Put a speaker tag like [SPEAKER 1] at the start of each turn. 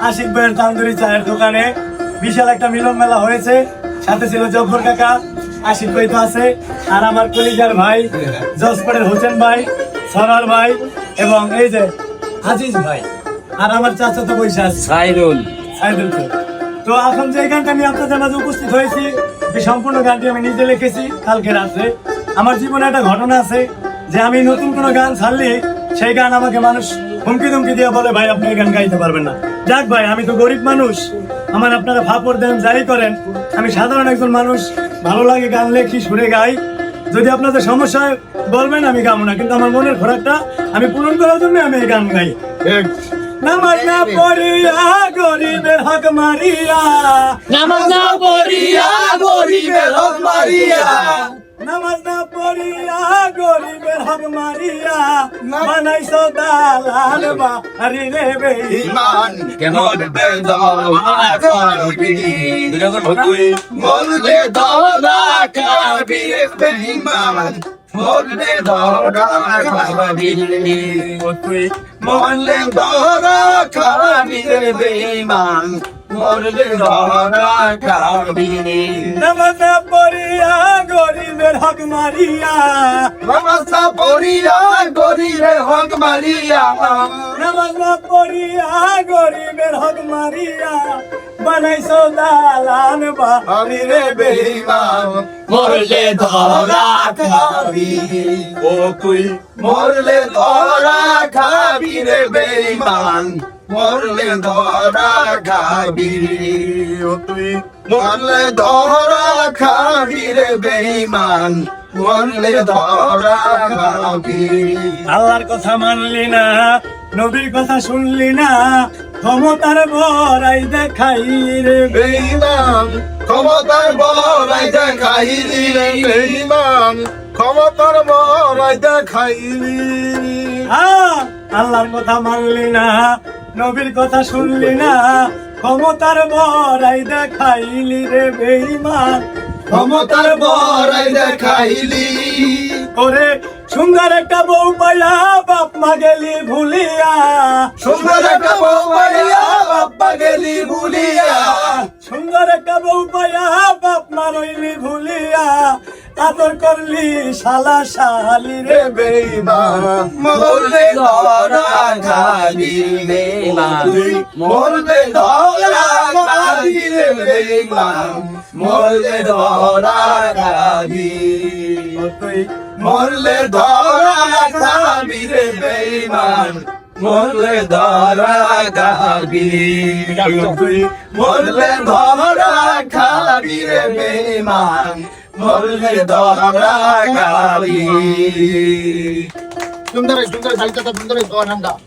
[SPEAKER 1] আশিক ভাইয়ের তান্দুরি চায়ের দোকানে বিশাল একটা মিলন মেলা হয়েছে। সাথে ছিল জব্বর কাকা, আশিক ভাই তো আছে, আর আমার কলিজার ভাই জসপুরের হোসেন ভাই, সরার ভাই এবং এই যে আজিজ ভাই, আর আমার চাচা তো বৈশা সাইদুল। তো এখন যে গানটা নিয়ে আপনাদের মাঝে উপস্থিত হয়েছি, এই সম্পূর্ণ গানটি আমি নিজে লিখেছি কালকে রাত্রে। আমার জীবনে একটা ঘটনা আছে যে আমি নতুন কোনো গান ছাড়লে সেই গান আমাকে মানুষ হুমকি ধুমকি দিয়ে বলে ভাই আপনি এই গান গাইতে পারবেন না। যাক ভাই, আমি তো গরিব মানুষ, আমার আপনারা ফাপড় দেন যাই করেন, আমি সাধারণ একজন মানুষ, ভালো লাগে গান লেখি সুরে গাই। যদি আপনাদের সমস্যা হয় বলবেন, আমি গাবো না, কিন্তু আমার মনের খোরাকটা আমি পূরণ করার জন্য আমি এই গান গাই। নামাজ না পড়িয়া গরিবের হক মারিয়া,
[SPEAKER 2] নামাজ না পড়িয়া গরিবের হক মারিয়া,
[SPEAKER 1] নামাজ না পড়িয়া গরিবের হক মারিয়া, বানাইছো দালাল বাড়ি রে বেঈমান।
[SPEAKER 2] মরবে ধরা খাবি, মরবে ধরা খাবি বেঈমান, মরবে ধরা খাবি, মরলে ধরা খাবি বেঈমান, মরলে ধরা খাবি।
[SPEAKER 1] নামাজ না পড়িয়া গরিবের হক মারিয়া,
[SPEAKER 2] নামাজ না পড়িয়া গরিবের হক মারিয়া,
[SPEAKER 1] নামাজ না পড়িয়া গরিবের হক মারিয়া, বানাইছো দালান বাড়ি রে বেঈমান।
[SPEAKER 2] মরলে ধরা খাবি, ও তুই মরলে ধরা খাবি রে বেঈমান, মরলে ধরা খাবি, ও তুই মরলে ধরা খাবি রে বেঈমান, মরলে ধরা খাবি।
[SPEAKER 1] আল্লাহর কথা মানলি না, নবীর কথা শুনলি না, ক্ষমতার বড়াই দেখাই রে
[SPEAKER 2] বেঈমান, ক্ষমতার বড়াই দেখাইলি রে বেঈমান, ক্ষমতার বড়াই দেখাইলি।
[SPEAKER 1] আল্লাহর কথা মানলি না, নবীর কথা শুনলি না, ক্ষমতার বড়াই দেখাইলি রে বেঈমান।
[SPEAKER 2] ক্ষমতার বড়াই দেখাইলি,
[SPEAKER 1] ওরে সুন্দর একটা বউ পাইয়া বাপ মা গেলি ভুলিয়া,
[SPEAKER 2] সুন্দর একটা বউ পাইয়া বাপ্পা গেলি ভুলিয়া,
[SPEAKER 1] সুন্দর একটা বউ পাইয়া বাপ মা রইলি ভুলিয়া, আদর করলি শালা শালি রে
[SPEAKER 2] বেঈমান, মরলে ধরা খাবি বেঈমান, মরলে ধরা খাবি রে বেঈমান, মরলে ধরা খাবি, মরলে ধরা খাবি রে বেঈমান, মরলে ধরা খাবি, মরলে ধরা খাবি রে বেঈমান, মরলে ধরা খাবি।
[SPEAKER 3] সুন্দর সুন্দর সুন্দর সুন্দর